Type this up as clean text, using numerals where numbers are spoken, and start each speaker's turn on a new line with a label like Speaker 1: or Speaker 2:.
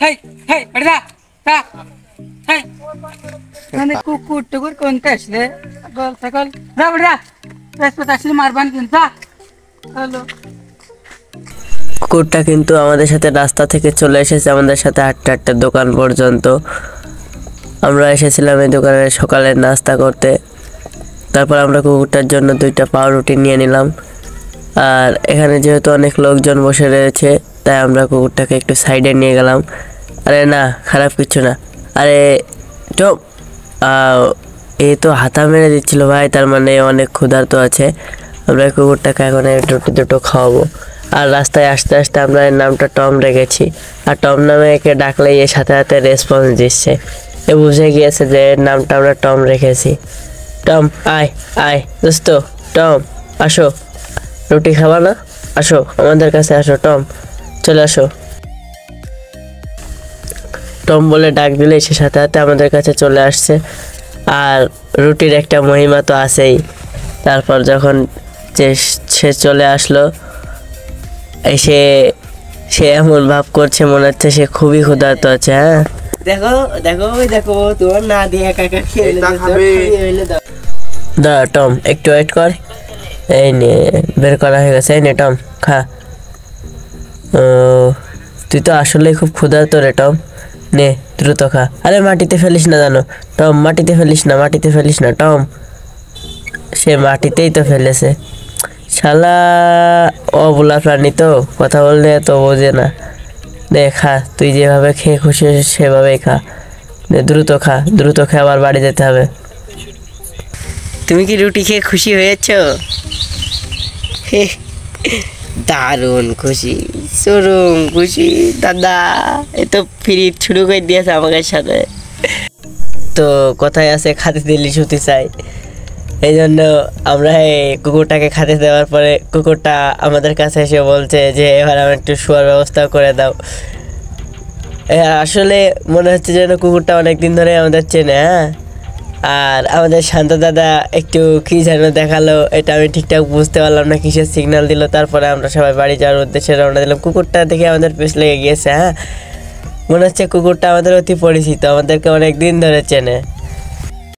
Speaker 1: হেই হেই বেটা যা হেই মানে কুকুর টুকুর কোনতে আসলে গল সকল যা বেটা বেশ আসলে মারবান কিন্তু যা হ্যালো
Speaker 2: কুকুরটা কিন্তু আমাদের সাথে রাস্তা থেকে চলে এসেছে আমাদের সাথে হাঁটতে হাঁটতে দোকান পর্যন্ত। আমরা এসেছিলাম এই দোকানে সকালের নাস্তা করতে। তারপর আমরা কুকুরটার জন্য 2টা পাউরুটি নিয়ে নিলাম। আর এখানে যেহেতু অনেক লোকজন বসে রয়েছে তাই আমরা কুকুরটাকে একটু সাইডে নিয়ে গেলাম। আরে না, খারাপ কিছু না। আরে টম, এ তো হাতা মেরে দিচ্ছিল ভাই, তার মানে অনেক ক্ষুধার্ত আছে। আমরা কুকুরটাকে এখন রুটি দুটো খাওয়াবো। আর রাস্তায় আসতে আসতে আমরা এর নামটা টম রেখেছি। আর টম নামে একে ডাকলেই এর সাথে সাথে রেসপন্স দিচ্ছে। এ বুঝে গিয়েছে যে এর নামটা আমরা টম রেখেছি। টম আয় আয় দোস্ত, টম আসো, রুটি খাবা না? আসো আমাদের কাছে আসো, টম চলে আসো। টম বলে ডাক দিলে সে সাথে সাথে আমাদের কাছে চলে আসছে। আর রুটির একটা মহিমা তো আছেই। তারপর যখন যে সে চলে আসলো, এসে সে এমন ভাব করছে মনে হচ্ছে সে খুবই ক্ষুধার্ত আছে। হ্যাঁ দেখো দেখো দেখো, তোমার না দিয়ে একা একা খেয়ে দাঁড়া টম, একটু ওয়েট কর। এই নে, বের করা হয়ে গেছে। এই নে টম, খা। তুই তো আসলেই খুব ক্ষুধার্ত রে টম, নে দ্রুত খা। আরে মাটিতে ফেলিস না জানো টম, মাটিতে ফেলিস না, মাটিতে ফেলিস না টম। সে মাটিতেই তো ফেলেছে, শালা অবলা প্রাণী তো, কথা বললে তো বোঝে না। নে খা, তুই যেভাবে খেয়ে খুশি সেভাবেই খা। নে দ্রুত খা, দ্রুত খেয়ে আবার বাড়ি যেতে হবে। তুমি কি রুটি খেয়ে খুশি হয়েছো? দারুণ খুশি, চরম খুশি দাদা। এ তো ফ্রি শুরু করে দিয়েছে আমাদের সাথে। তো কথায় আছে খাতে দিলে শুতে চাই। এই জন্য আমরা এই কুকুরটাকে খাতে দেওয়ার পরে কুকুরটা আমাদের কাছে এসে বলছে যে এবার আমার একটু শোয়ার ব্যবস্থা করে দাও। আসলে মনে হচ্ছে যেন কুকুরটা অনেকদিন ধরে আমাদের চেনে। হ্যাঁ, আর আমাদের শান্ত দাদা একটু কি যেন দেখালো, এটা আমি ঠিকঠাক বুঝতে পারলাম না কিসের সিগন্যাল দিল। তারপরে আমরা সবাই বাড়ি যাওয়ার উদ্দেশ্যে রওনা দিলাম। কুকুরটা দেখে আমাদের পেছ লেগে গিয়েছে। হ্যাঁ, মনে হচ্ছে কুকুরটা আমাদের অতি পরিচিত, আমাদেরকে অনেক দিন ধরে চেনে।